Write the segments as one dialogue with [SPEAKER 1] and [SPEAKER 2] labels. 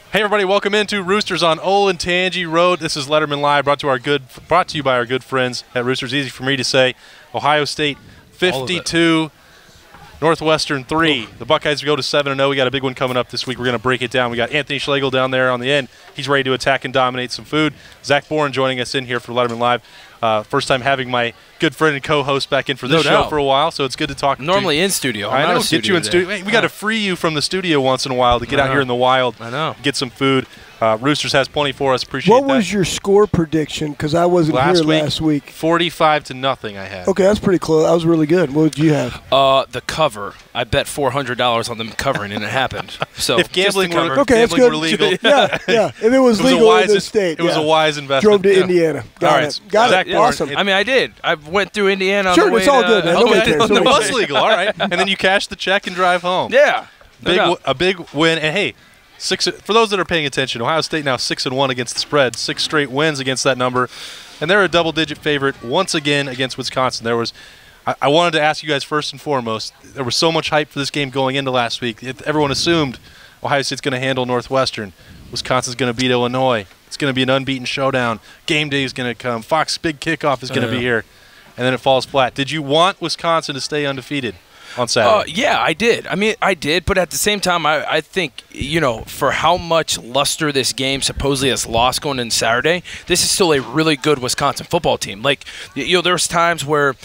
[SPEAKER 1] Hey everybody, welcome into Roosters on Olentangy Road. This is Lettermen Live, brought to you by our good friends at Roosters. Easy for me to say. Ohio State 52, Northwestern 3. The Buckeyes go to 7-0. We got a big one coming up this week. We're going to break it down. We got Anthony Schlegel down there on the end. He's ready to attack and dominate some food. Zach Boren joining us in here for Lettermen Live. First time having my good friend and co-host back in for this show for a while, so it's good to talk.
[SPEAKER 2] Normally in studio.
[SPEAKER 1] I know, get you in studio. Hey, we got to free you from the studio once in a while to get out here in the wild.
[SPEAKER 2] I know.
[SPEAKER 1] Get some food. Roosters has plenty for us. Appreciate that.
[SPEAKER 3] What was your score prediction? Because I wasn't here last week.
[SPEAKER 1] 45-0 I had.
[SPEAKER 3] Okay, that's pretty close. That was really good. What did you have?
[SPEAKER 2] The cover. I bet $400 on them covering, and it happened. So
[SPEAKER 1] if gambling were legal,
[SPEAKER 3] yeah. If it was legal in this state,
[SPEAKER 1] it was a wise investment.
[SPEAKER 3] Drove to Indiana. Got it.
[SPEAKER 2] Awesome. I mean, I did. I went through Indiana.
[SPEAKER 3] Sure,
[SPEAKER 2] on the way
[SPEAKER 3] it's all good, man.
[SPEAKER 1] It was legal. All right, and then you cash the check and drive home.
[SPEAKER 2] Yeah,
[SPEAKER 1] a big win. And hey, for those that are paying attention, Ohio State now 6-1 against the spread, 6 straight wins against that number, and they're a double-digit favorite once again against Wisconsin. I wanted to ask you guys first and foremost, there was so much hype for this game going into last week. Everyone assumed Ohio State's going to handle Northwestern. Wisconsin's going to beat Illinois. It's going to be an unbeaten showdown. Game day is going to come. Fox big kickoff is going to be here. And then it falls flat. Did you want Wisconsin to stay undefeated on Saturday?
[SPEAKER 2] Yeah, I did. I mean, I did, but at the same time, I think, for how much luster this game supposedly has lost going into Saturday, this is still a really good Wisconsin football team. Like, there's times where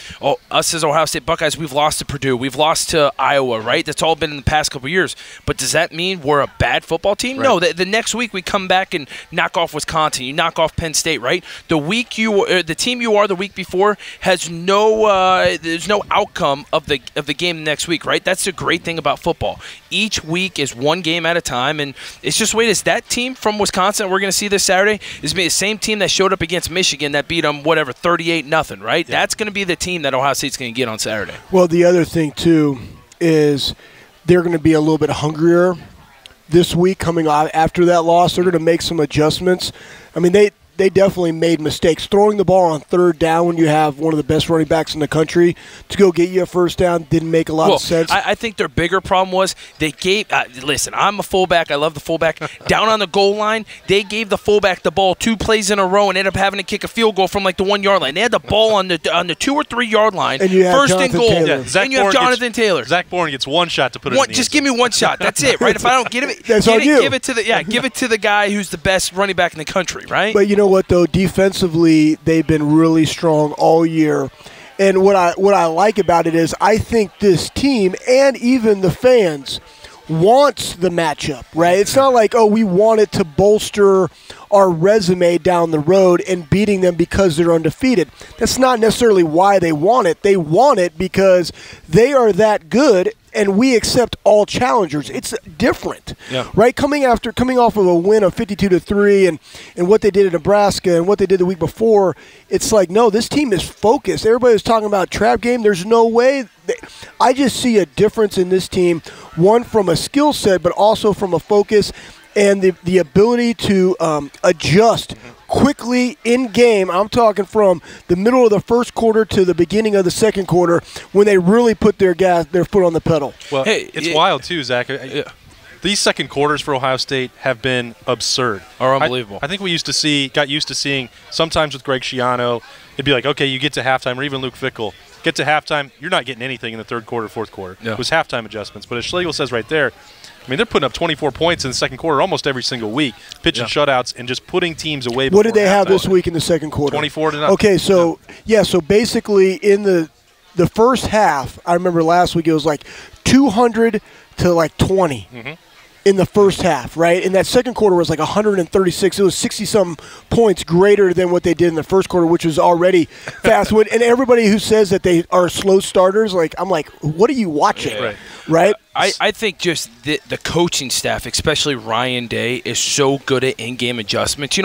[SPEAKER 2] us as Ohio State Buckeyes, we've lost to Purdue, we've lost to Iowa, right? That's all been in the past couple of years. But does that mean we're a bad football team? Right. No. The next week we come back and knock off Wisconsin. You knock off Penn State, right? The team you are the week before has there's no outcome of the game next week, right? That's the great thing about football. Each week is one game at a time, and it's just the way it is. That team from Wisconsin we're going to see this Saturday is the same team that showed up against Michigan that beat them, 38-0, right? Yeah. That's going to be the team that Ohio State's going to get on Saturday.
[SPEAKER 3] Well, the other thing, too, is they're going to be a little bit hungrier this week coming off after that loss. They're going to make some adjustments. I mean, they definitely made mistakes. Throwing the ball on third down when you have one of the best running backs in the country to go get you a first down didn't make a lot of sense.
[SPEAKER 2] I think their bigger problem was they gave listen, I'm a fullback. I love the fullback. Down on the goal line, they gave the fullback the ball 2 plays in a row and ended up having to kick a field goal from like the 1 yard line. They had the ball on the 2 or 3 yard line,
[SPEAKER 3] and you have
[SPEAKER 2] first and goal.
[SPEAKER 3] Yeah,
[SPEAKER 2] and you have Jonathan Taylor.
[SPEAKER 1] Zach Boren gets one shot to put it in the
[SPEAKER 2] Just give me one shot. That's it, right? If I don't get it,
[SPEAKER 3] That's on you.
[SPEAKER 2] Give it to the guy who's the best running back in the country, right?
[SPEAKER 3] But you know what though, defensively, they've been really strong all year. And what I like about it is I think this team and even the fans wants the matchup, right? It's not like, we want it to bolster our resume down the road and beating them because they're undefeated. That's not necessarily why they want it. They want it because they are that good, and we accept all challengers. It's different, right? Coming off of a win of 52-3 and what they did in Nebraska and what they did the week before, it's like, no, this team is focused. Everybody was talking about trap game. There's no way. I just see a difference in this team, one from a skill set, but also from a focus and the ability to adjust quickly in game. I'm talking from the middle of the first quarter to the beginning of the second quarter when they really put their foot on the pedal.
[SPEAKER 1] Well, it's wild too, Zach. These second quarters for Ohio State have been absurd.
[SPEAKER 2] Or unbelievable.
[SPEAKER 1] I think we got used to seeing sometimes with Greg Schiano, it'd be like, okay, you get to halftime, or even Luke Fickell. Get to halftime, you're not getting anything in the third quarter, fourth quarter. Yeah. It was halftime adjustments. But as Schlegel says right there, I mean, they're putting up 24 points in the second quarter almost every single week, pitching shutouts and just putting teams away.
[SPEAKER 3] What did they have this week in the second quarter?
[SPEAKER 1] 24-0.
[SPEAKER 3] Okay, so so basically in the first half, I remember last week it was like 200 to like 20 in the first half, right? And that second quarter was like 136. It was 60-something points greater than what they did in the first quarter, which was already fast. And everybody who says that they are slow starters, I'm like, what are you watching? Right?
[SPEAKER 2] I think just the coaching staff, especially Ryan Day, is so good at in-game adjustments.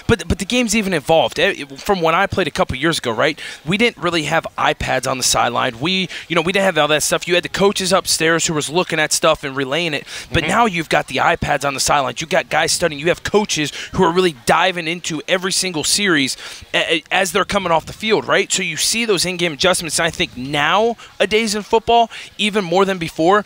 [SPEAKER 2] But the game's even evolved. From when I played a couple years ago, right? We didn't really have iPads on the sideline. We didn't have all that stuff. You had the coaches upstairs who was looking at stuff and relaying it. But now you've got the iPads on the sidelines. You've got guys studying. You have coaches who are really diving into every single series as they're coming off the field, right? So you see those in-game adjustments. And I think nowadays in football, even more than before,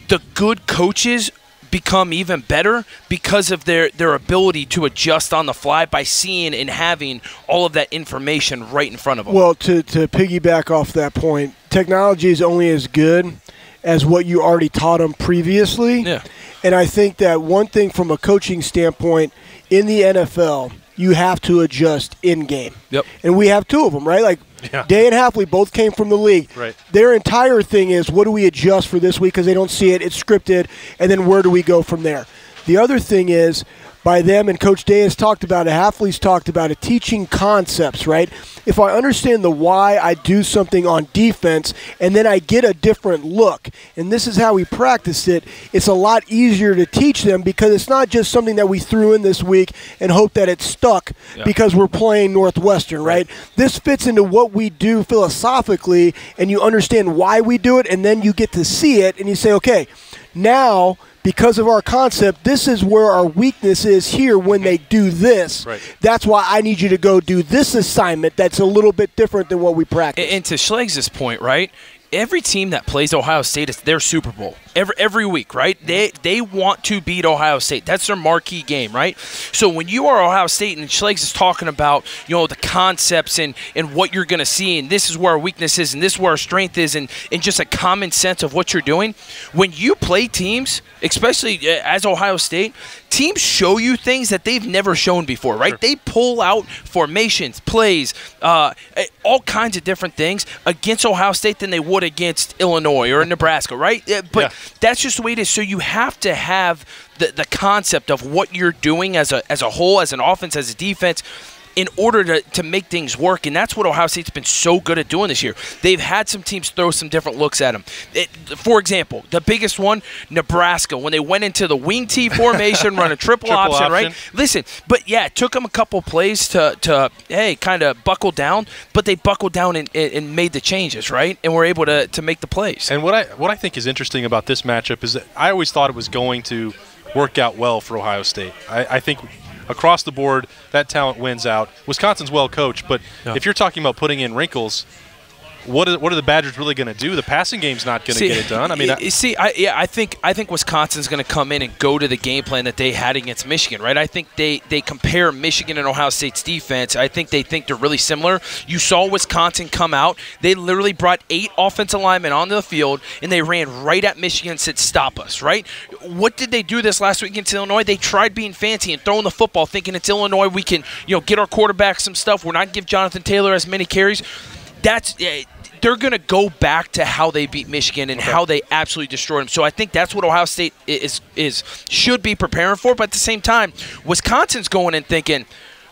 [SPEAKER 2] the good coaches become even better because of their ability to adjust on the fly by seeing and having all of that information right in front of them.
[SPEAKER 3] Well, to piggyback off that point, technology is only as good as what you already taught them previously.
[SPEAKER 2] Yeah.
[SPEAKER 3] And I think that one thing from a coaching standpoint in the NFL, you have to adjust in-game.
[SPEAKER 2] Yep.
[SPEAKER 3] And we have two of them, right? Like, Day and Halfley both came from the league.
[SPEAKER 1] Right.
[SPEAKER 3] Their entire thing is, what do we adjust for this week because they don't see it, it's scripted, and then where do we go from there? The other thing is, by them, and Coach Day has talked about it, Halfley's talked about it, teaching concepts, right? If I understand the why I do something on defense and then I get a different look, and this is how we practice it, it's a lot easier to teach them because it's not just something that we threw in this week and hope that it's stuck because we're playing Northwestern, right? This fits into what we do philosophically, and you understand why we do it, and then you get to see it, and you say, okay, now – because of our concept, this is where our weakness is here when they do this.
[SPEAKER 1] Right.
[SPEAKER 3] That's why I need you to go do this assignment that's a little bit different than what we practice.
[SPEAKER 2] And to Schleg's point, right, every team that plays Ohio State is their Super Bowl. Every week, right? They want to beat Ohio State. That's their marquee game, right? So when you are Ohio State and Schleg's is talking about, the concepts and what you're going to see, and this is where our weakness is and this is where our strength is, and just a common sense of what you're doing, when you play teams, especially as Ohio State, teams show you things that they've never shown before, right? Sure. They pull out formations, plays, all kinds of different things against Ohio State than they would against Illinois or Nebraska, right? But that's just the way it is. So you have to have the concept of what you're doing as a whole, as an offense, as a defense, in order to make things work. And that's what Ohio State's been so good at doing this year. They've had some teams throw some different looks at them. For example, the biggest one, Nebraska, when they went into the wing T formation, run a triple option, right? Listen, but it took them a couple plays to kind of buckle down, but they buckled down and made the changes, right? And were able to make the plays.
[SPEAKER 1] And what I think is interesting about this matchup is that I always thought it was going to work out well for Ohio State. I think across the board, that talent wins out. Wisconsin's well coached, but if you're talking about putting in wrinkles, what are the Badgers really going to do? The passing game's not going to get it done. I mean,
[SPEAKER 2] I think Wisconsin's going to come in and go to the game plan that they had against Michigan, right? I think they compare Michigan and Ohio State's defense. I think they think they're really similar. You saw Wisconsin come out. They literally brought 8 offensive linemen onto the field, and they ran right at Michigan and said, stop us, right? What did they do this last week against Illinois? They tried being fancy and throwing the football, thinking it's Illinois. We can get our quarterback some stuff. We're not going to give Jonathan Taylor as many carries. They're going to go back to how they beat Michigan and how they absolutely destroyed them. So I think that's what Ohio State should be preparing for. But at the same time, Wisconsin's going in thinking,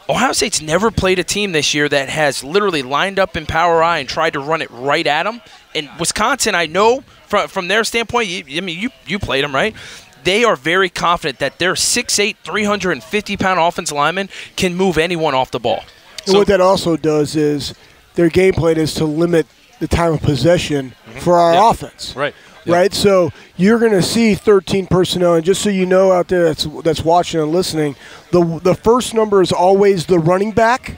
[SPEAKER 2] Ohio State's never played a team this year that has literally lined up in power I and tried to run it right at them. And Wisconsin, I know from their standpoint, you played them, right? They are very confident that their 6'8", 350-pound offensive lineman can move anyone off the ball.
[SPEAKER 3] And what that also does is their game plan is to limit the time of possession for our offense.
[SPEAKER 1] Right.
[SPEAKER 3] Right? So you're going to see 13 personnel. And just so you know out there that's watching and listening, the first number is always the running back.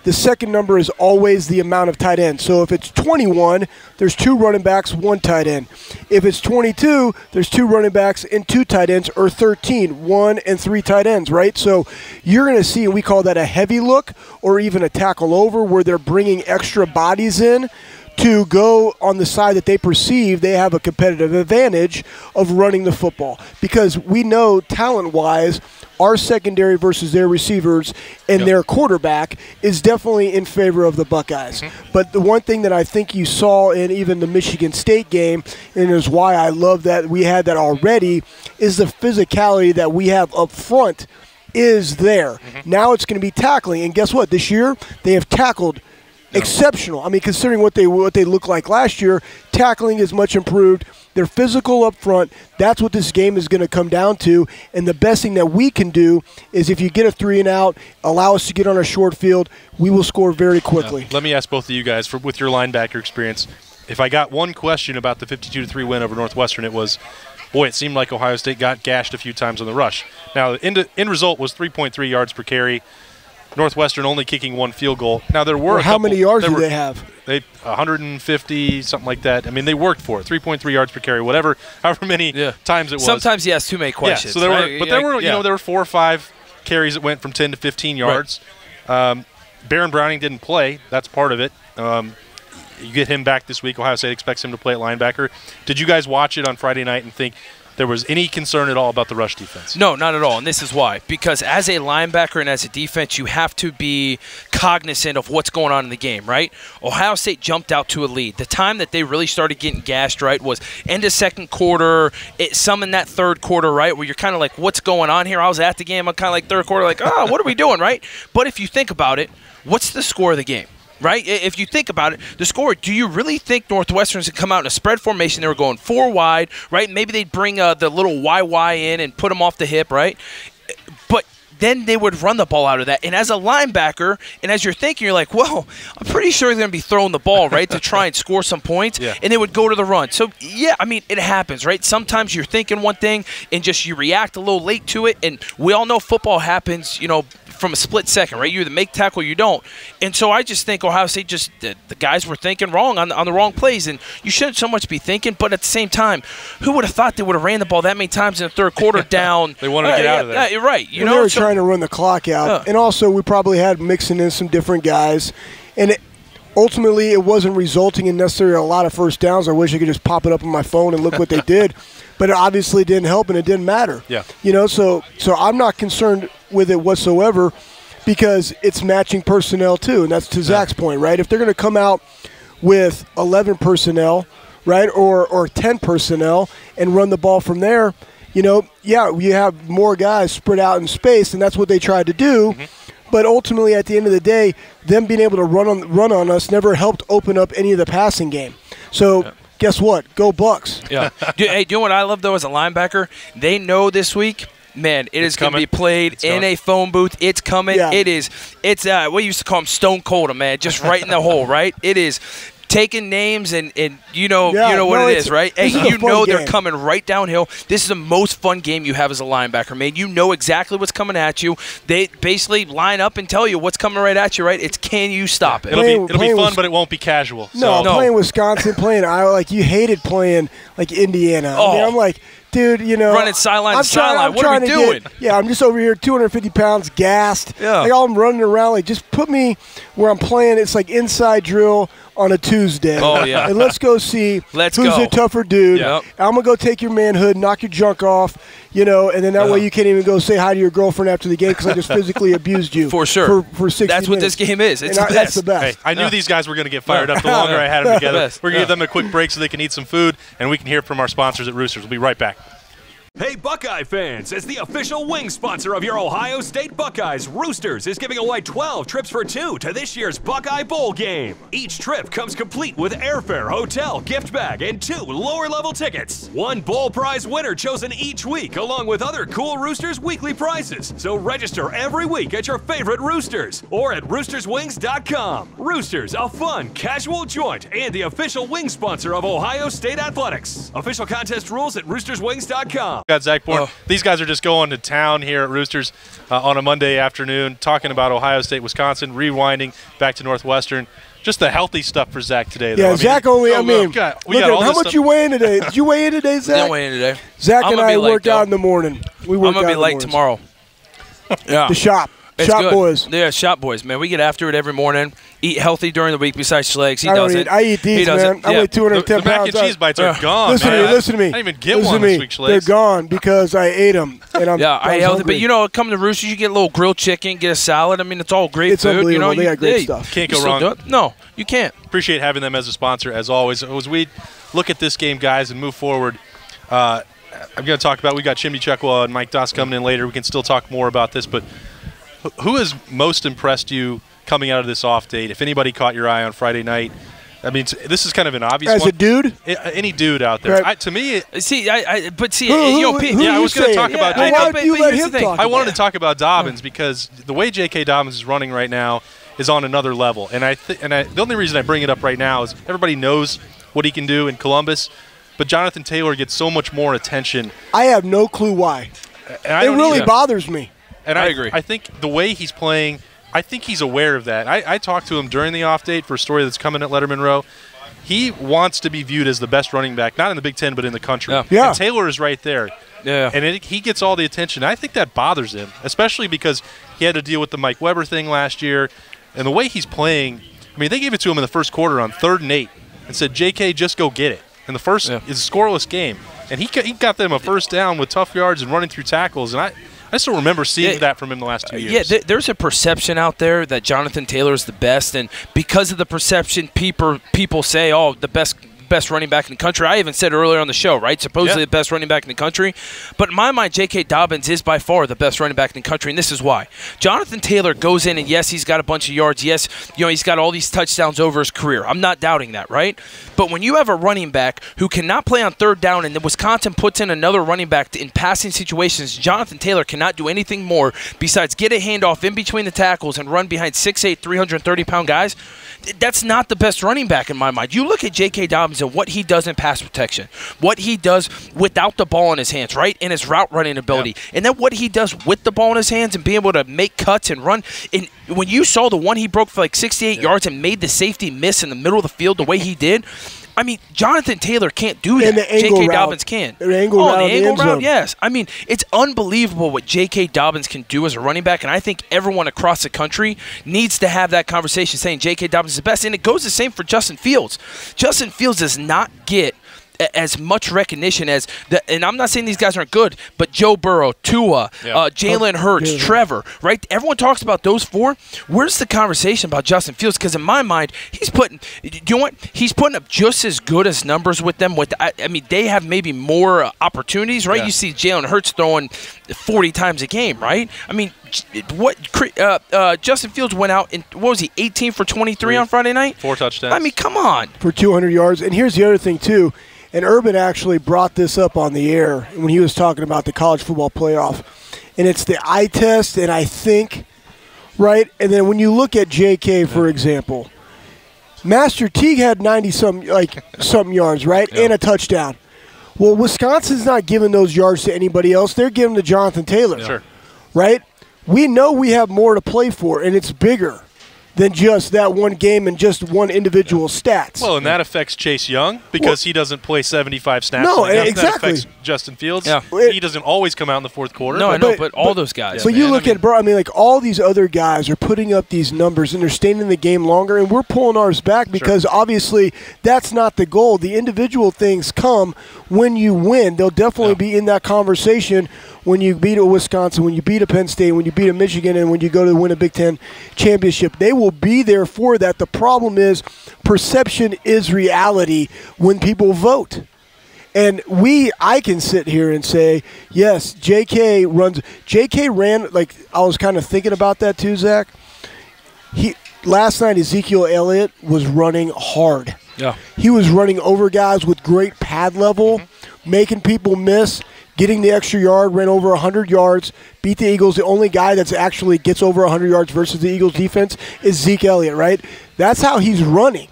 [SPEAKER 3] The second number is always the amount of tight ends. So if it's 21, there's 2 running backs, 1 tight end. If it's 22, there's 2 running backs and 2 tight ends, or 13, 1 and 3 tight ends, right? So you're going to see, and we call that a heavy look or even a tackle over, where they're bringing extra bodies in to go on the side that they perceive they have a competitive advantage of running the football. Because we know talent-wise, our secondary versus their receivers and their quarterback is definitely in favor of the Buckeyes. But the one thing that I think you saw in even the Michigan State game, and is why I love that we had that already, is the physicality that we have up front is there. Now it's going to be tackling. And guess what? This year they have tackled exceptional. I mean, considering what they looked like last year, tackling is much improved. They're physical up front. That's what this game is going to come down to. And the best thing that we can do is if you get a 3 and out, allow us to get on a short field, we will score very quickly.
[SPEAKER 1] Let me ask both of you guys, with your linebacker experience, if I got one question about the 52-3 win over Northwestern, it was, boy, it seemed like Ohio State got gashed a few times on the rush. Now, the end result was 3.3 yards per carry. Northwestern only kicking 1 field goal. Now, there were
[SPEAKER 3] how many yards do they have?
[SPEAKER 1] They 150, something like that. I mean, they worked for it. 3.3 yards per carry, however many times it was.
[SPEAKER 2] Sometimes he asks too many questions.
[SPEAKER 1] Yeah, so there were, there were 4 or 5 carries that went from 10 to 15 yards. Right. Baron Browning didn't play. That's part of it. You get him back this week. Ohio State expects him to play at linebacker. Did you guys watch it on Friday night and think there was any concern at all about the rush defense?
[SPEAKER 2] No, not at all, and this is why. Because as a linebacker and as a defense, you have to be cognizant of what's going on in the game, right? Ohio State jumped out to a lead. The time that they really started getting gashed, right, was end of second quarter, some in that third quarter, right, where you're kind of like, what's going on here? I was at the game. I'm kind of like third quarter, like, what are we doing, right? But if you think about it, what's the score of the game? Right? If you think about it, the score, do you really think Northwestern's going to come out in a spread formation? They were going 4 wide, right? Maybe they'd bring the little YY in and put them off the hip, right? But then they would run the ball out of that. And as a linebacker, and as you're thinking, you're like, well, I'm pretty sure they're going to be throwing the ball, right, to try and score some points.
[SPEAKER 1] Yeah.
[SPEAKER 2] And they would go to the run. So, yeah, I mean, it happens, right? Sometimes you're thinking one thing and just you react a little late to it. And we all know football happens, from a split second, right? You either make tackle or you don't. And so I just think Ohio State the guys were thinking wrong on the wrong plays, and you shouldn't so much be thinking, but at the same time, who would have thought they would have ran the ball that many times in the third quarter down?
[SPEAKER 1] They wanted to get out of there.
[SPEAKER 2] You're right.
[SPEAKER 3] They were trying to run the clock out. And also we probably had mixing in some different guys. And ultimately it wasn't resulting in necessarily a lot of first downs. I wish I could just pop it up on my phone and look what they did. But it obviously didn't help, and it didn't matter.
[SPEAKER 1] Yeah.
[SPEAKER 3] So I'm not concerned with it whatsoever because it's matching personnel too, and that's to Zach's point, right? If they're going to come out with 11 personnel, right, or 10 personnel and run the ball from there, you have more guys spread out in space, and that's what they tried to do. Mm-hmm. But ultimately, at the end of the day, them being able to run on us never helped open up any of the passing game. So. Yeah. Guess what? Go Bucks.
[SPEAKER 2] Yeah. Do you know what I love, though, as a linebacker? They know this week, man, it's going to be played in a phone booth. It's coming. Yeah. It's what we used to call them stone cold, man, just right in the hole, right? It is taking names and you know what it is, right? Hey, they're coming right downhill. This is the most fun game you have as a linebacker, man. You know exactly what's coming at you. They basically line up and tell you what's coming right at you, right? It's can you stop it?
[SPEAKER 1] It'll be fun, but it won't be casual.
[SPEAKER 3] No, playing Wisconsin, playing Iowa, like you hated playing like Indiana.
[SPEAKER 2] Oh.
[SPEAKER 3] I mean, I'm like, dude,
[SPEAKER 2] running sideline to sideline. What are we doing?
[SPEAKER 3] I'm just over here, 250 pounds, gassed.
[SPEAKER 2] Yeah.
[SPEAKER 3] Like I'm running around. Like just put me where I'm playing. It's like inside drill on a Tuesday.
[SPEAKER 2] Oh yeah.
[SPEAKER 3] And let's go see who's a tougher dude.
[SPEAKER 2] Yep.
[SPEAKER 3] I'm gonna go take your manhood, knock your junk off, and then that way you can't even go say hi to your girlfriend after the game because I just physically abused you.
[SPEAKER 2] For sure.
[SPEAKER 3] For 60
[SPEAKER 2] That's
[SPEAKER 3] minutes.
[SPEAKER 2] what this game is.
[SPEAKER 3] That's the best.
[SPEAKER 1] Hey, I knew these guys were going to get fired up the longer I had them together. We're going to give them a quick break so they can eat some food, and we can hear from our sponsors at Roosters. We'll be right back.
[SPEAKER 4] Hey Buckeye fans, as the official wing sponsor of your Ohio State Buckeyes, Roosters is giving away 12 trips for 2 to this year's Buckeye Bowl game. Each trip comes complete with airfare, hotel, gift bag, and 2 lower-level tickets. 1 bowl prize winner chosen each week, along with other cool Roosters weekly prizes. So register every week at your favorite Roosters or at roosterswings.com. Roosters, a fun, casual joint, and the official wing sponsor of Ohio State Athletics. Official contest rules at roosterswings.com.
[SPEAKER 1] Got Zach Boren. These guys are just going to town here at Roosters on a Monday afternoon, talking about Ohio State, Wisconsin, rewinding back to Northwestern. Just the healthy stuff for Zach today, though.
[SPEAKER 3] Yeah, Zach only, how much you weigh in today? Did you weigh in today, Zach?
[SPEAKER 2] Didn't weigh in today.
[SPEAKER 3] Zach and I worked out in the morning.
[SPEAKER 2] I'm going to be late tomorrow. Yeah.
[SPEAKER 3] The shop.
[SPEAKER 2] It's
[SPEAKER 3] shop
[SPEAKER 2] good.
[SPEAKER 3] boys.
[SPEAKER 2] Yeah, shop boys, man. We get after it every morning. Eat healthy during the week besides Schlegs. He doesn't.
[SPEAKER 3] I eat these, man. I weigh 210
[SPEAKER 1] the
[SPEAKER 3] pounds.
[SPEAKER 1] mac and cheese bites are gone,
[SPEAKER 3] listen
[SPEAKER 1] man.
[SPEAKER 3] Listen to me.
[SPEAKER 1] I didn't even get one this week, Schlegs.
[SPEAKER 3] They're gone because I ate them. And I'm
[SPEAKER 2] healthy. But, coming to Roosters, you get a little grilled chicken, get a salad. I mean, it's all great food.
[SPEAKER 3] Unbelievable. They got great stuff.
[SPEAKER 1] Can't go wrong.
[SPEAKER 2] No, you can't.
[SPEAKER 1] Appreciate having them as a sponsor, as always. As we look at this game, guys, and move forward, I'm going to talk about, we got Chimdi, Chekwa, and Mike Doss coming in later. We can still talk more about this, but who has most impressed you coming out of this off date? If anybody caught your eye on Friday night, I mean, this is kind of an obvious one.
[SPEAKER 3] As a dude?
[SPEAKER 1] Any dude out there.
[SPEAKER 3] Right.
[SPEAKER 1] To me,
[SPEAKER 2] I
[SPEAKER 1] was going to talk about I wanted to talk about Dobbins because the way J.K. Dobbins is running right now is on another level. And the only reason I bring it up right now is everybody knows what he can do in Columbus, but Jonathan Taylor gets so much more attention.
[SPEAKER 3] I have no clue why. It really bothers me.
[SPEAKER 1] And
[SPEAKER 2] I agree.
[SPEAKER 1] I think the way he's playing, I think he's aware of that. I talked to him during the off date for a story that's coming at Lettermen Row. He wants to be viewed as the best running back, not in the Big Ten, but in the country.
[SPEAKER 3] Yeah.
[SPEAKER 1] And Taylor is right there.
[SPEAKER 2] Yeah.
[SPEAKER 1] And he gets all the attention. I think that bothers him, especially because he had to deal with the Mike Weber thing last year. And the way he's playing, I mean, they gave it to him in the first quarter on 3rd and 8 and said, JK, just go get it. And the first is a scoreless game. And he got them a first down with tough yards and running through tackles. And I still remember seeing that from him the last 2 years.
[SPEAKER 2] Yeah, there's a perception out there that Jonathan Taylor is the best. And because of the perception, people say, oh, the best running back in the country. I even said earlier on the show, right? Supposedly the best running back in the country. But in my mind, J.K. Dobbins is by far the best running back in the country, and this is why. Jonathan Taylor goes in, and yes, he's got a bunch of yards. Yes, he's got all these touchdowns over his career. I'm not doubting that, right? But when you have a running back who cannot play on 3rd down, and then Wisconsin puts in another running back in passing situations, Jonathan Taylor cannot do anything more besides get a handoff in between the tackles and run behind 6'8", 330-pound guys. That's not the best running back in my mind. You look at J.K. Dobbins and what he does in pass protection, what he does without the ball in his hands, right, and his route running ability, and then what he does with the ball in his hands and being able to make cuts and run. And when you saw the one he broke for like 68 yards and made the safety miss in the middle of the field the way he did, I mean, Jonathan Taylor can't do that. J.K. Dobbins can.
[SPEAKER 3] The angle route,
[SPEAKER 2] yes. I mean, it's unbelievable what J.K. Dobbins can do as a running back, and I think everyone across the country needs to have that conversation saying J.K. Dobbins is the best, and it goes the same for Justin Fields. Justin Fields does not get as much recognition as and I'm not saying these guys aren't good, but Joe Burrow, Tua, Jalen Hurts, Trevor, right? Everyone talks about those four. Where's the conversation about Justin Fields? Because in my mind, he's putting up just as good as numbers with them. I mean, they have maybe more opportunities, right? You see Jalen Hurts throwing 40 times a game, right? I mean, Justin Fields went out and what was he, 18 for 23 on Friday night?
[SPEAKER 1] 4 touchdowns.
[SPEAKER 2] I mean, come on.
[SPEAKER 3] For 200 yards. And here's the other thing, too. And Urban actually brought this up on the air when he was talking about the college football playoff. And it's the eye test, and I think, right? And then when you look at JK, for example, Master Teague had 90-something yards, right? And a touchdown. Well, Wisconsin's not giving those yards to anybody else. They're giving to Jonathan Taylor.
[SPEAKER 1] Sure.
[SPEAKER 3] Right? We know we have more to play for, and it's bigger than just that one game and just one individual stats.
[SPEAKER 1] Well, and that affects Chase Young because he doesn't play 75 snaps.
[SPEAKER 3] No, exactly.
[SPEAKER 1] That affects Justin Fields. Yeah. He doesn't always come out in the fourth quarter.
[SPEAKER 2] No, I know, but all those guys.
[SPEAKER 3] But you look at, bro, I mean, like all these other guys are putting up these numbers and they're staying in the game longer, and we're pulling ours back because obviously that's not the goal. The individual things come when you win. They'll definitely be in that conversation when you beat a Wisconsin, when you beat a Penn State, when you beat a Michigan, and when you go to win a Big Ten championship. They will be there for that. The problem is perception is reality when people vote. And I can sit here and say, yes, JK ran, like I was kind of thinking about that too, Zach. Last night, Ezekiel Elliott was running hard.
[SPEAKER 2] Yeah.
[SPEAKER 3] He was running over guys with great pad level, making people miss, getting the extra yard, ran over 100 yards, beat the Eagles. The only guy that's actually gets over 100 yards versus the Eagles defense is Zeke Elliott, right? That's how he's running.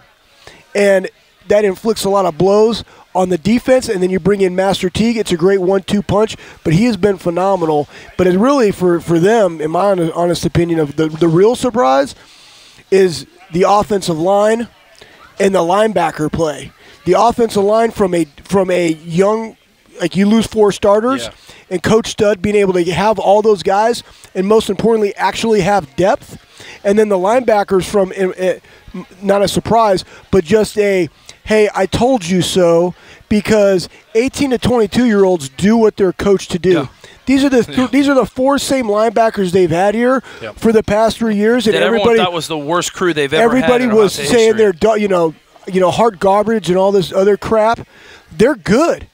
[SPEAKER 3] And that inflicts a lot of blows on the defense, and then you bring in Master Teague. It's a great 1-2 punch, but he has been phenomenal. But it's really, for them, in my honest opinion, of the real surprise is the offensive line and the linebacker play. The offensive line from a young, like you lose 4 starters, and Coach Stud being able to have all those guys, and most importantly, actually have depth. And then the linebackers from, not a surprise, but just a, hey, I told you so, because 18 to 22-year-olds do what they're coached to do. Yeah. These are the 4 same linebackers they've had here for the past 3 years, and everybody
[SPEAKER 2] thought was the worst crew they've ever had.
[SPEAKER 3] Everybody was saying they're hard garbage and all this other crap. They're good.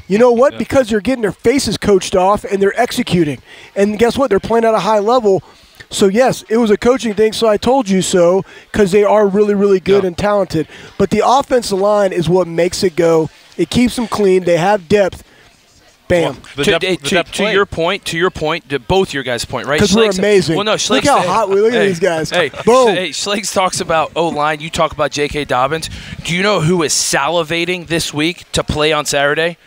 [SPEAKER 3] You know what? Because they're getting their faces coached off and they're executing. And guess what? They're playing at a high level. So, yes, it was a coaching thing, so I told you so, because they are really, really good and talented. But the offensive line is what makes it go. It keeps them clean. They have depth. Bam.
[SPEAKER 2] Well, to your point, to both your guys' point, right?
[SPEAKER 3] Because we're amazing.
[SPEAKER 2] Well, no,
[SPEAKER 3] look how hot we look at these guys. Boom.
[SPEAKER 2] Schlegel talks about O-line. You talk about J.K. Dobbins. Do you know who is salivating this week to play on Saturday?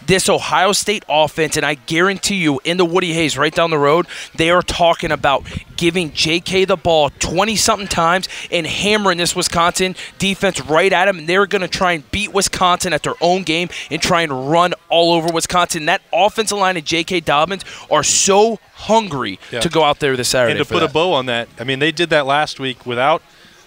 [SPEAKER 2] this Ohio State offense, and I guarantee you in the Woody Hayes right down the road, they are talking about giving J.K. the ball 20-something times and hammering this Wisconsin defense right at him, and they're going to try and beat Wisconsin at their own game and try and run all over Wisconsin. That offensive line and J.K. Dobbins are so hungry to go out there this Saturday.
[SPEAKER 1] And to put a bow on that, I mean, they did that last week without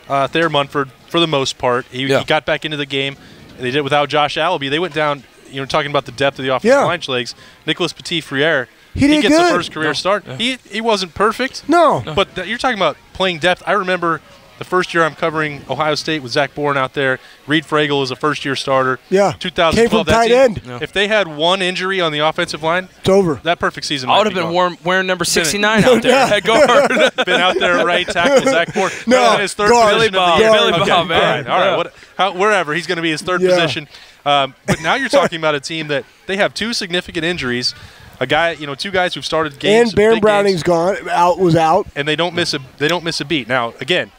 [SPEAKER 1] Thayer Munford for the most part. He got back into the game. They did it without Josh Allaby. They went down, talking about the depth of the offensive line, Schlegs. Nicholas Petit-Frere, he gets the first career start. Yeah. He wasn't perfect.
[SPEAKER 3] No.
[SPEAKER 1] But you're talking about playing depth. I remember the first year I'm covering Ohio State with Zach Boren out there. Reed Fragel was a first-year starter.
[SPEAKER 3] Yeah.
[SPEAKER 1] 2012.
[SPEAKER 3] Came from tight end.
[SPEAKER 1] If they had one injury on the offensive line,
[SPEAKER 3] it's over.
[SPEAKER 1] That perfect season
[SPEAKER 2] I would have been wearing number 69 out there. Head guard.
[SPEAKER 1] Been out there right tackle. Zach Boren.
[SPEAKER 3] No.
[SPEAKER 1] His third
[SPEAKER 3] guard.
[SPEAKER 1] position
[SPEAKER 2] Billy
[SPEAKER 1] of the year.
[SPEAKER 2] Bob. Billy Bob, man.
[SPEAKER 1] All right. Wherever. He's going to be his third position. But now you're talking about a team that they have two significant injuries. A guy, two guys who've started games.
[SPEAKER 3] And Baron Browning's was out.
[SPEAKER 1] And they don't miss a beat. Now, again,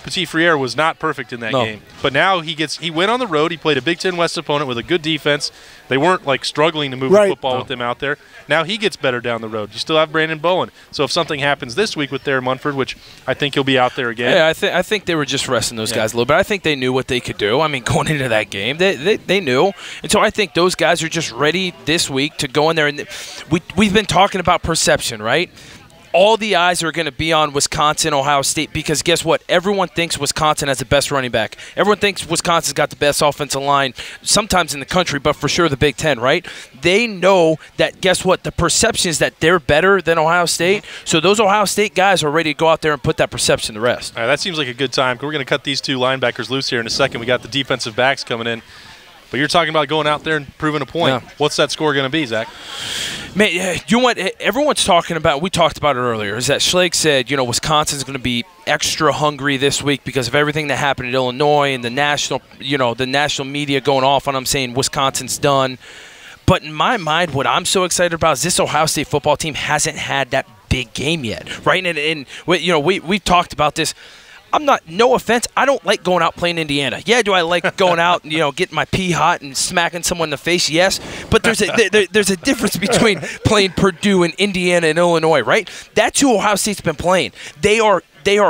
[SPEAKER 1] Petit-Frere was not perfect in that game. But now he went on the road. He played a Big Ten West opponent with a good defense. They weren't struggling to move the football with him out there. Now he gets better down the road. You still have Brandon Bowen. So if something happens this week with Thayer Munford, which I think he'll be out there again.
[SPEAKER 2] Yeah, I think they were just resting those guys a little bit. I think they knew what they could do. I mean, going into that game, they knew. And so I think those guys are just ready this week to go in there. And we've been talking about perception, right? All the eyes are going to be on Wisconsin, Ohio State, because guess what? Everyone thinks Wisconsin has the best running back. Everyone thinks Wisconsin's got the best offensive line, sometimes in the country, but for sure the Big Ten, right? They know that, guess what? The perception is that they're better than Ohio State. So those Ohio State guys are ready to go out there and put that perception to rest.
[SPEAKER 1] All right, that seems like a good time. We're going to cut these two linebackers loose here in a second. We got the defensive backs coming in. But you're talking about going out there and proving a point. Yeah. What's that score going to be, Zach?
[SPEAKER 2] Man, you know what? Everyone's talking about, we talked about it earlier, is that Schlegel said, Wisconsin's going to be extra hungry this week because of everything that happened at Illinois and the national media going off on them saying Wisconsin's done. But in my mind, what I'm so excited about is this Ohio State football team hasn't had that big game yet, right? And we've talked about this. No offense, I don't like going out playing Indiana. Yeah, do I like going out and, getting my pee hot and smacking someone in the face? Yes. But there's a difference between playing Purdue and Indiana and Illinois, right? That's who Ohio State's been playing. They are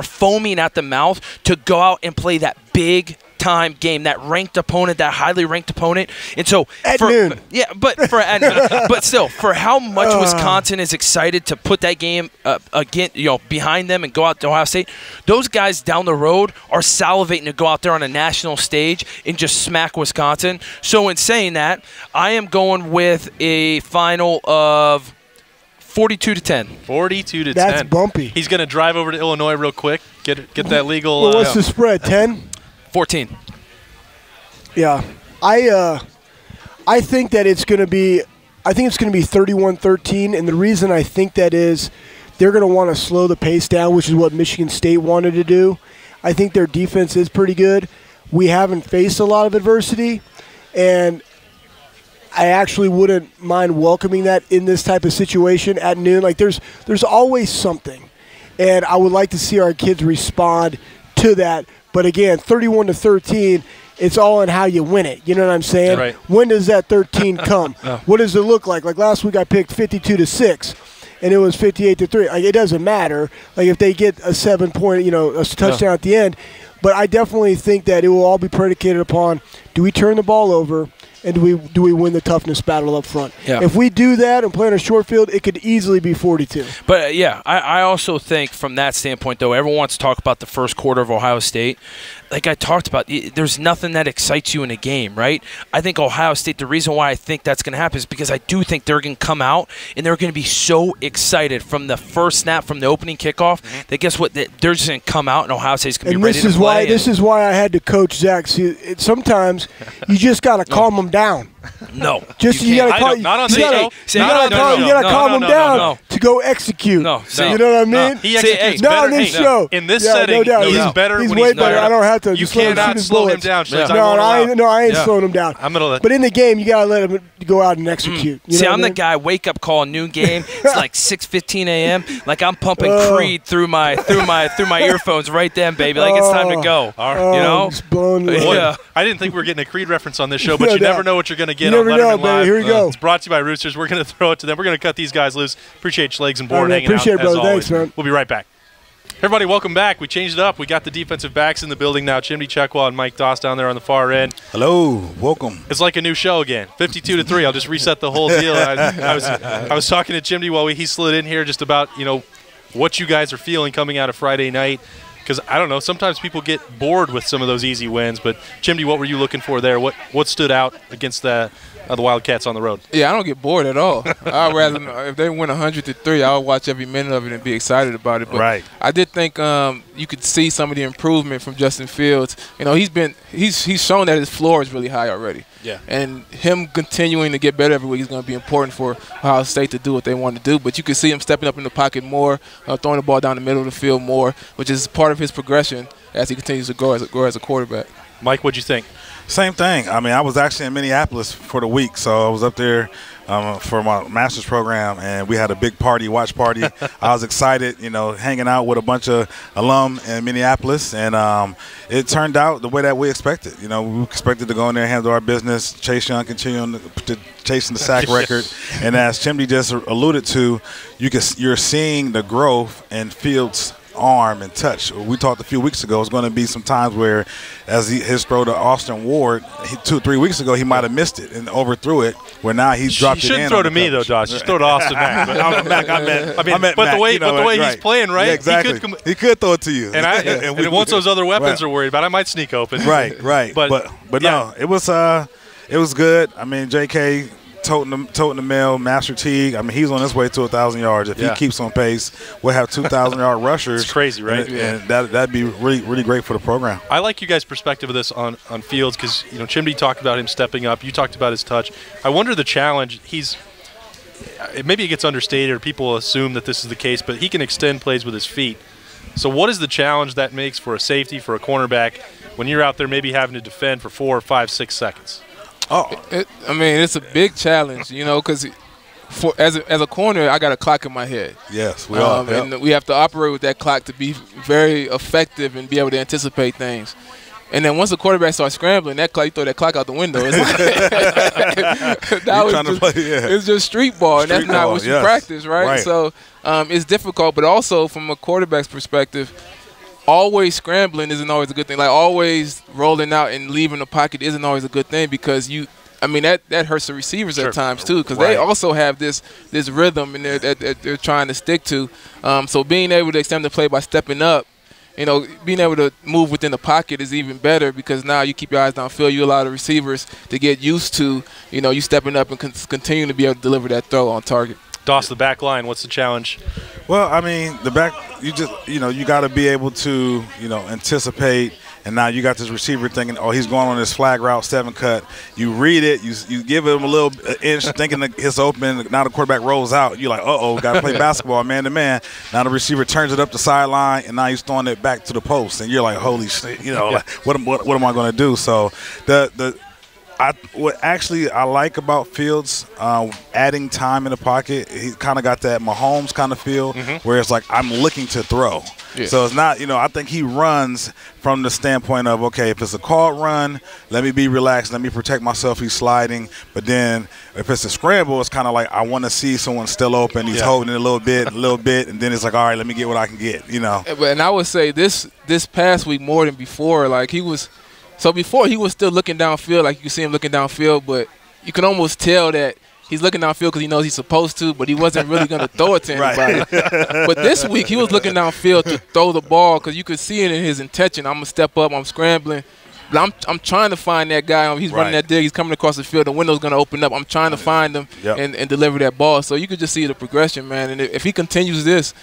[SPEAKER 2] foaming at the mouth to go out and play that big time game, that ranked opponent, that highly ranked opponent. And so
[SPEAKER 3] at noon.
[SPEAKER 2] Yeah, but still, for how much Wisconsin is excited to put that game again, behind them and go out to Ohio State, those guys down the road are salivating to go out there on a national stage and just smack Wisconsin. So in saying that, I am going with a final of 42-10.
[SPEAKER 1] 42-10.
[SPEAKER 3] That's bumpy.
[SPEAKER 1] He's going to drive over to Illinois real quick, get that legal.
[SPEAKER 3] Well, what's the spread? 10?
[SPEAKER 2] 14.
[SPEAKER 3] Yeah, I think that it's going to be. I think it's going to be 31-13, and the reason I think that is, they're going to want to slow the pace down, which is what Michigan State wanted to do. I think their defense is pretty good. We haven't faced a lot of adversity, and I actually wouldn't mind welcoming that in this type of situation at noon. There's always something, and I would like to see our kids respond to that. But again, 31-13, it's all in how you win it. You know what I'm saying?
[SPEAKER 1] Right.
[SPEAKER 3] When does that 13 come? What does it look like? Like last week I picked 52-6, and it was 58-3. It doesn't matter. If they get a 7-point, a touchdown at the end. But I definitely think that it will all be predicated upon, do we turn the ball over, and do we win the toughness battle up front?
[SPEAKER 2] Yeah.
[SPEAKER 3] If we do that and play on a short field, it could easily be 42.
[SPEAKER 2] But, I also think from that standpoint, though, everyone wants to talk about the first quarter of Ohio State. Like I talked about, there's nothing that excites you in a game, right? I think Ohio State, the reason why I think that's going to happen is because I do think they're going to come out and they're going to be so excited from the first snap, from the opening kickoff, that guess what? They're just going to come out and Ohio State's going to be ready to play.
[SPEAKER 3] This is why I had to coach Zach. See, sometimes you just got to calm them down.
[SPEAKER 2] No.
[SPEAKER 3] You got to calm them down to go execute.
[SPEAKER 2] No,
[SPEAKER 3] you know what I mean?
[SPEAKER 1] No, he executes
[SPEAKER 3] no,
[SPEAKER 1] better.
[SPEAKER 3] on this show.
[SPEAKER 1] In this
[SPEAKER 3] Yeah,
[SPEAKER 1] setting,
[SPEAKER 3] no doubt.
[SPEAKER 1] he's better
[SPEAKER 3] He's
[SPEAKER 1] when
[SPEAKER 3] way
[SPEAKER 1] he's
[SPEAKER 3] better. I don't have to.
[SPEAKER 1] You
[SPEAKER 3] just let him shoot
[SPEAKER 1] cannot
[SPEAKER 3] his
[SPEAKER 1] slow him
[SPEAKER 3] bullets.
[SPEAKER 1] down, Schlegel.
[SPEAKER 3] No, I ain't slowing him down.
[SPEAKER 1] I'm gonna let.
[SPEAKER 3] But in the game, you gotta let him go out and execute. You
[SPEAKER 2] See,
[SPEAKER 3] know
[SPEAKER 2] I'm
[SPEAKER 3] what I
[SPEAKER 2] the
[SPEAKER 3] mean?
[SPEAKER 2] guy. Wake up call, noon game. It's like 6:15 a.m. Like I'm pumping Creed through my earphones right then, baby. Like it's time to go. You know?
[SPEAKER 3] Just blowing the
[SPEAKER 2] Yeah.
[SPEAKER 1] I didn't think we were getting a Creed reference on this show, but
[SPEAKER 3] No
[SPEAKER 1] you
[SPEAKER 3] doubt.
[SPEAKER 1] never know what you're going to get
[SPEAKER 3] You
[SPEAKER 1] on
[SPEAKER 3] never know,
[SPEAKER 1] Lettermen Live.
[SPEAKER 3] baby. Here we go.
[SPEAKER 1] It's brought to you by Roosters. We're going to throw it to them. We're going to cut these guys loose. Appreciate Schlegel and Boren
[SPEAKER 3] All right,
[SPEAKER 1] hanging
[SPEAKER 3] appreciate
[SPEAKER 1] out,
[SPEAKER 3] it, brother.
[SPEAKER 1] as always.
[SPEAKER 3] Thanks, man.
[SPEAKER 1] We'll be right back. Everybody, welcome back. We changed it up. We got the defensive backs in the building now. Chimdi, Chekwa, and Mike Doss down there on the far end.
[SPEAKER 5] Hello, welcome.
[SPEAKER 1] It's like a new show again. 52-3. I'll just reset the whole deal. I was talking to Chimdi while he slid in here just about, what you guys are feeling coming out of Friday night. Because, I don't know, sometimes people get bored with some of those easy wins. But, Chimdi, what were you looking for there? What stood out against the Wildcats on the road?
[SPEAKER 6] Yeah, I don't get bored at all. I'd rather, if they win 100-3, I'll watch every minute of it and be excited about it. But
[SPEAKER 1] right.
[SPEAKER 6] I did think you could see some of the improvement from Justin Fields. He's shown that his floor is really high already.
[SPEAKER 1] Yeah.
[SPEAKER 6] And him continuing to get better every week is going to be important for Ohio State to do what they want to do. But you can see him stepping up in the pocket more, throwing the ball down the middle of the field more, which is part of his progression as he continues to grow as a quarterback.
[SPEAKER 1] Mike, what'd you think?
[SPEAKER 5] Same thing. I mean, I was actually in Minneapolis for the week, so I was up there for my master's program, and we had a big watch party. I was excited, hanging out with a bunch of alum in Minneapolis, and it turned out the way that we expected. We expected to go in there and handle our business. Chase Young continuing to chasing the sack record, and as Chimdi just alluded to, you're seeing the growth in Fields' arm and touch. We talked a few weeks ago. It's going to be some times where, as his throw to Austin Ward 2-3 weeks ago, he might have missed it and overthrew it. Where now he's dropped it in.
[SPEAKER 1] You shouldn't throw to me though, Josh. Just throw to Austin Mack. But the way he's playing, right?
[SPEAKER 5] Yeah, exactly. He could throw it to you.
[SPEAKER 1] And once those other weapons are worried about, I might sneak open.
[SPEAKER 5] Right. But no, it was good. I mean, J.K. toting the mail, Master Teague. I mean, he's on his way to 1,000 yards. If he keeps on pace, we'll have 2,000-yard rushers.
[SPEAKER 1] It's crazy, right?
[SPEAKER 5] And that'd be really, really great for the program.
[SPEAKER 1] I like you guys' perspective of this on Fields because, Chimdi talked about him stepping up. You talked about his touch. I wonder the challenge. Maybe it gets understated or people assume that this is the case, but he can extend plays with his feet. So what is the challenge that makes for a safety, for a cornerback, when you're out there maybe having to defend for 4 or 5, 6 seconds?
[SPEAKER 6] It's a big challenge, because as a corner, I got a clock in my head.
[SPEAKER 5] Yes, we are.
[SPEAKER 6] And we have to operate with that clock to be very effective and be able to anticipate things. And then once the quarterback starts scrambling, you throw that clock out the window. It's it's just street ball, and that's not what you practice, right? So it's difficult, but also from a quarterback's perspective, always scrambling isn't always a good thing. Like always rolling out and leaving the pocket isn't always a good thing because that hurts the receivers at times too because they also have this rhythm and they're trying to stick to. So being able to extend the play by stepping up, being able to move within the pocket is even better because now you keep your eyes downfield. You allow the receivers to get used to, you stepping up and continuing to be able to deliver that throw on target.
[SPEAKER 1] Doss, the back line, what's the challenge?
[SPEAKER 5] Well, I mean, the back, you got to be able to, anticipate. And now you got this receiver thinking, oh, he's going on this flag route 7 cut. You read it, you give him a little inch thinking that it's open. Now the quarterback rolls out. You're like, uh-oh, got to play basketball man-to-man. Now the receiver turns it up the sideline, and now he's throwing it back to the post. And you're like, holy shit, like, what am I going to do? So what I like about Fields adding time in the pocket, he kind of got that Mahomes kind of feel where it's like I'm looking to throw. Yeah. So it's not, I think he runs from the standpoint of, okay, if it's a called run, let me be relaxed, let me protect myself, he's sliding. But then if it's a scramble, it's kind of like I want to see someone still open, he's holding it a little bit, and then it's like, all right, let me get what I can get,
[SPEAKER 6] And I would say this past week more than before, like before he was still looking downfield, like you can see him looking downfield, but you can almost tell that he's looking downfield because he knows he's supposed to, but he wasn't really going to throw it to anybody. But this week he was looking downfield to throw the ball because you could see it in his intention. I'm going to step up, I'm scrambling. But I'm trying to find that guy. He's running that dig. He's coming across the field. The window's going to open up. I'm trying to find him and deliver that ball. So you could just see the progression, man. And if he continues this,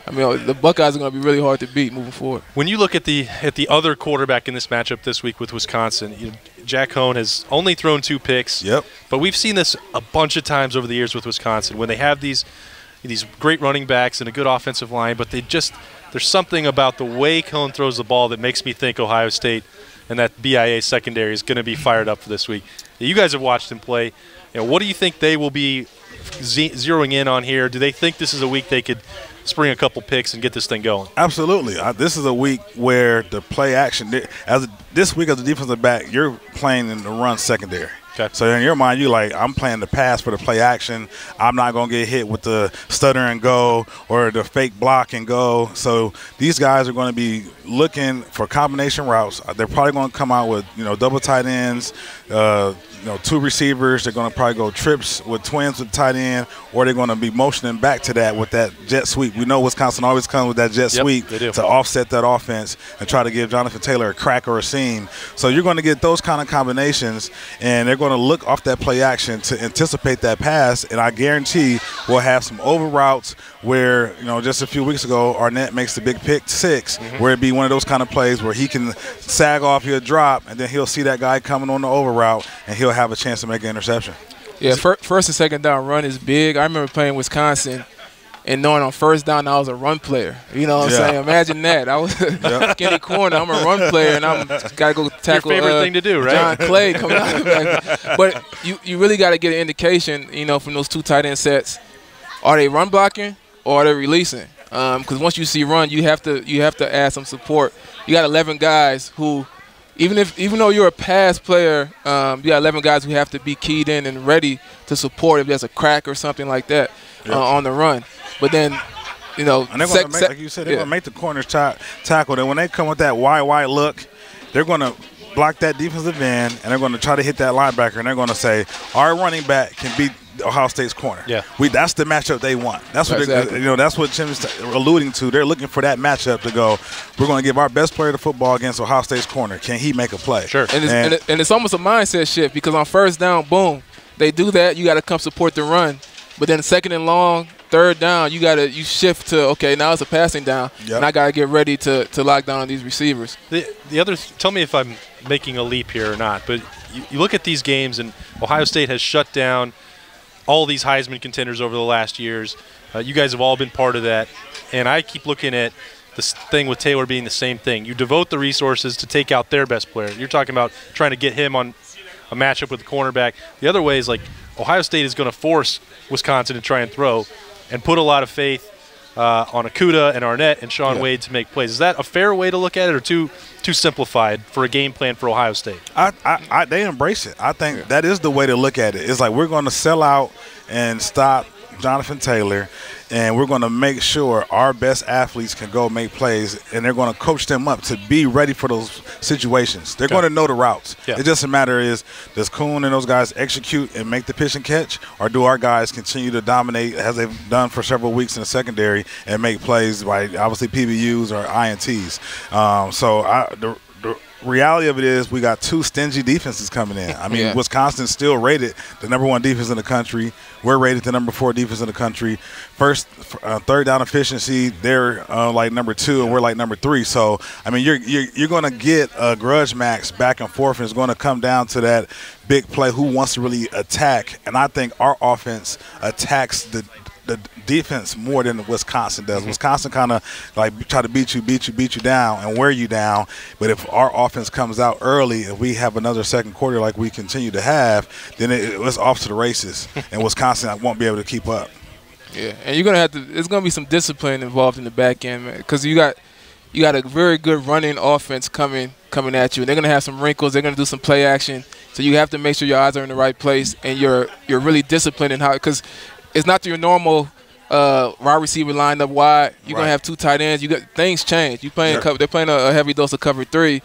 [SPEAKER 6] the Buckeyes are going to be really hard to beat moving forward.
[SPEAKER 1] When you look at the other quarterback in this matchup this week with Wisconsin, Jack Hone has only thrown 2 picks.
[SPEAKER 5] Yep.
[SPEAKER 1] But we've seen this a bunch of times over the years with Wisconsin when they have these these great running backs and a good offensive line, but there's something about the way Cohen throws the ball that makes me think Ohio State and that BIA secondary is going to be fired up for this week. You guys have watched him play. What do you think they will be zeroing in on here? Do they think this is a week they could spring a couple picks and get this thing going?
[SPEAKER 5] Absolutely. This is a week where the play action, this week as a defensive back, you're playing in the run secondary.
[SPEAKER 1] Okay.
[SPEAKER 5] So in your mind, you're like, I'm playing the pass for the play action. I'm not going to get hit with the stutter and go or the fake block and go. So these guys are going to be looking for combination routes. They're probably going to come out with, double tight ends, two receivers. They're going to probably go trips with twins with tight end, or they're going to be motioning back to that with that jet sweep. We know Wisconsin always comes with that jet sweep to offset that offense and try to give Jonathan Taylor a crack or a seam. So you're going to get those kind of combinations, and they're going to look off that play action to anticipate that pass, and I guarantee we'll have some over routes where, just a few weeks ago, Arnett makes the big pick 6, where it'd be one of those kind of plays where he can sag off, he'll drop, and then he'll see that guy coming on the over route, and he'll have a chance to make an interception.
[SPEAKER 6] Yeah, first and second down run is big. I remember playing Wisconsin and knowing on first down I was a run player. You know what I'm saying? Imagine that. I was skinny corner. I'm a run player, and I'm got to go tackle
[SPEAKER 1] your favorite thing to do, right?
[SPEAKER 6] John Clay coming out. But you really got to get an indication, from those two tight end sets. Are they run blocking or are they releasing? Because once you see run, you have to add some support. You got 11 guys who, even though you're a pass player, you got 11 guys who have to be keyed in and ready to support if there's a crack or something like that on the run. But then,
[SPEAKER 5] and they're going to make, like you said, they're going to make the corners tackle. And when they come with that wide look, they're going to block that defensive end, and they're going to try to hit that linebacker, and they're going to say, our running back can beat Ohio State's corner.
[SPEAKER 1] Yeah,
[SPEAKER 5] that's the matchup they want. That's what that's what Chimdi's alluding to. They're looking for that matchup to go, we're going to give our best player the football against Ohio State's corner. Can he make a play?
[SPEAKER 1] Sure.
[SPEAKER 6] And it's almost a mindset shift, because on first down, boom, they do that. You got to come support the run. But then second and long, third down, you shift to, okay, now it's a passing down, and I got to get ready to lock down on these receivers.
[SPEAKER 1] The other, tell me if I'm making a leap here or not, but you look at these games, and Ohio State has shut down all these Heisman contenders over the last years. You guys have all been part of that, and I keep looking at this thing with Taylor being the same thing. You devote the resources to take out their best player. You're talking about trying to get him on a matchup with the cornerback. The other way is, like, Ohio State is going to force Wisconsin to try and throw and put a lot of faith on Okudah and Arnett and Sean Wade to make plays. Is that a fair way to look at it, or too simplified for a game plan for Ohio State?
[SPEAKER 5] They embrace it. I think that is the way to look at it. It's like, we're going to sell out and stop Jonathan Taylor, and we're going to make sure our best athletes can go make plays, and they're going to coach them up to be ready for those situations. They're going to know the routes. It's just a matter is, does Kuhn and those guys execute and make the pitch and catch, or do our guys continue to dominate, as they've done for several weeks in the secondary, and make plays by obviously PBUs or INTs? The reality of it is, we got two stingy defenses coming in. I mean, Wisconsin's still rated the #1 defense in the country. We're rated the #4 defense in the country. Third down efficiency, they're like #2, and we're like #3. So, I mean, you're going to get a grudge match back and forth, and it's going to come down to that big play, who wants to really attack. And I think our offense attacks the defense more than Wisconsin does. Wisconsin kind of like try to beat you down and wear you down. But if our offense comes out early, if we have another second quarter like we continue to have, then it's off to the races, and Wisconsin won't be able to keep up.
[SPEAKER 6] Yeah, and you're gonna have to. There's gonna be some discipline involved in the back end, man, because you got a very good running offense coming at you, and they're gonna have some wrinkles. They're gonna do some play action, so you have to make sure your eyes are in the right place, and you're really disciplined in how, because it's not your normal wide receiver lined up wide. You're gonna have two tight ends. Things change. They're playing a heavy dose of cover 3.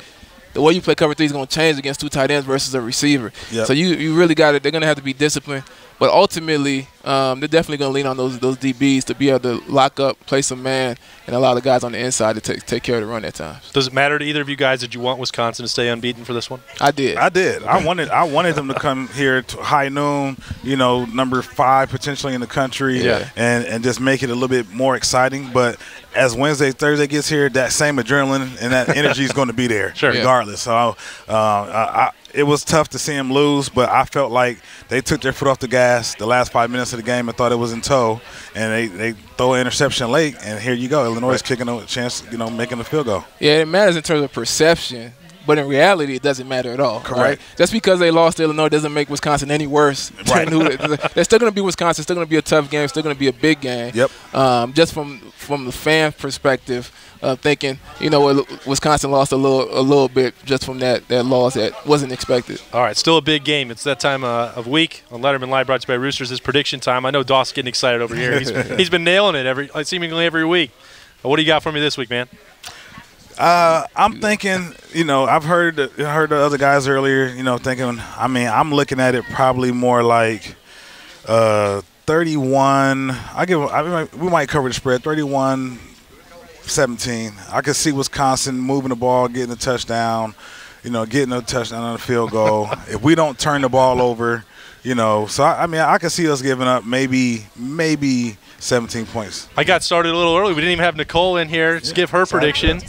[SPEAKER 6] The way you play cover 3 is gonna change against two tight ends versus a receiver. So you really got it. They're gonna have to be disciplined. But ultimately, they're definitely going to lean on those DBs to be able to lock up, play some man, and allow the guys on the inside to take care of the run at times.
[SPEAKER 1] Does it matter to either of you guys? Did you want Wisconsin to stay unbeaten for this one?
[SPEAKER 6] I did.
[SPEAKER 5] I wanted them to come here to high noon, #5 potentially in the country, and just make it a little bit more exciting. But as Wednesday, Thursday gets here, that same adrenaline and that energy is going to be there regardless. So it was tough to see them lose, but I felt like they took their foot off the gas the last 5 minutes of the game and thought it was in tow, and they throw an interception late, and here you go. Illinois is kicking a chance, making the field goal.
[SPEAKER 6] Yeah, it matters in terms of perception. But in reality, it doesn't matter at all.
[SPEAKER 5] Correct.
[SPEAKER 6] Right? Just because they lost to Illinois doesn't make Wisconsin any worse.
[SPEAKER 5] Right.
[SPEAKER 6] They're still going to be Wisconsin. It's still going to be a tough game. It's still going to be a big game.
[SPEAKER 5] Yep.
[SPEAKER 6] Just from the fan perspective, thinking, Wisconsin lost a little bit just from that loss that wasn't expected.
[SPEAKER 1] All right, still a big game. It's that time of week on Lettermen Live, brought to you by Roosters. It's prediction time. I know Doss getting excited over here. He's been nailing it seemingly every week. What do you got for me this week, man?
[SPEAKER 5] I'm thinking, I've heard the other guys earlier, thinking, I'm looking at it probably more like 31. We might cover the spread, 31-17. I could see Wisconsin moving the ball, getting a touchdown, getting a touchdown on a field goal. If we don't turn the ball over, so I could see us giving up maybe 17 points.
[SPEAKER 1] I got started a little early. We didn't even have Nicole in here. Just give her prediction.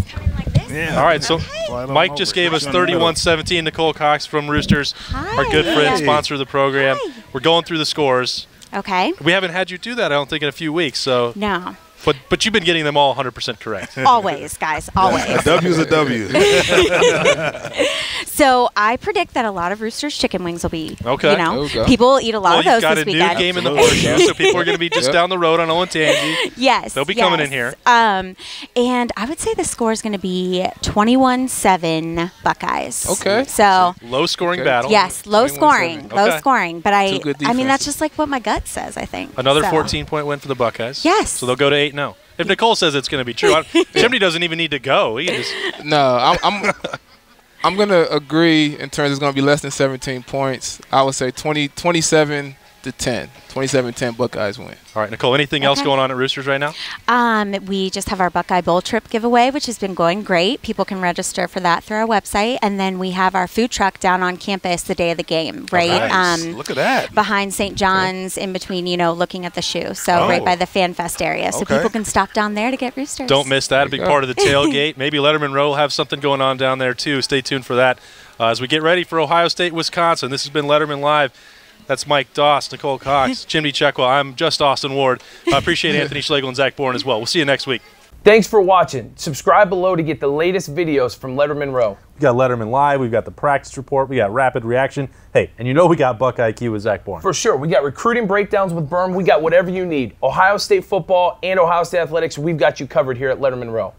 [SPEAKER 5] Yeah.
[SPEAKER 1] All right, so Mike just gave us 31-17. Nicole Cox from Roosters, our good friend, sponsor of the program. Hi. We're going through the scores.
[SPEAKER 7] Okay.
[SPEAKER 1] We haven't had you do that, I don't think, in a few weeks. So
[SPEAKER 7] no.
[SPEAKER 1] But you've been getting them all 100% correct.
[SPEAKER 7] Always, guys, always.
[SPEAKER 5] A W's a W.
[SPEAKER 7] So I predict that a lot of Roosters chicken wings will be,
[SPEAKER 1] okay.
[SPEAKER 7] People will eat a lot of those
[SPEAKER 1] this
[SPEAKER 7] weekend.
[SPEAKER 1] You've got a new game in the horseshoe, so people are going to be just down the road on Olentangy.
[SPEAKER 7] Yes.
[SPEAKER 1] They'll be coming in here.
[SPEAKER 7] And I would say the score is going to be 21-7 Buckeyes.
[SPEAKER 6] Okay.
[SPEAKER 7] So
[SPEAKER 1] low-scoring battle.
[SPEAKER 7] Yes, low scoring.
[SPEAKER 1] Okay.
[SPEAKER 7] Low scoring. But that's
[SPEAKER 6] defenses.
[SPEAKER 7] just like what my gut says, I think.
[SPEAKER 1] Another 14-point win for the Buckeyes.
[SPEAKER 7] Yes.
[SPEAKER 1] So they'll go to 8-0. If Nicole says it's going to be true, Chimdi doesn't even need to go. He can just
[SPEAKER 6] No, I'm going to agree in terms it's going to be less than 17 points. I would say 27-10. 27-10 Buckeyes win.
[SPEAKER 1] All right, Nicole, anything else going on at Roosters right now?
[SPEAKER 7] We just have our Buckeye Bowl trip giveaway, which has been going great. People can register for that through our website. And then we have our food truck down on campus the day of the game, right?
[SPEAKER 5] Nice. Look at that.
[SPEAKER 7] Behind St. John's, in between, looking at the shoe. So right by the Fan Fest area. So people can stop down there to get Roosters.
[SPEAKER 1] Don't miss that. A big part of the tailgate. Maybe Lettermen Row will have something going on down there, too. Stay tuned for that. As we get ready for Ohio State, Wisconsin, this has been Lettermen Live. That's Mike Doss, Nicole Cox, Chimdi Chekwa. I'm just Austin Ward. I appreciate Anthony Schlegel and Zach Boren as well. We'll see you next week.
[SPEAKER 2] Thanks for watching. Subscribe below to get the latest videos from Lettermen Row.
[SPEAKER 8] We got Lettermen Live, we've got the practice report, we got rapid reaction. Hey, and we got Buckeye IQ with Zach Boren.
[SPEAKER 2] For sure. We got recruiting breakdowns with Berm. We got whatever you need. Ohio State football and Ohio State athletics, we've got you covered here at Lettermen Row.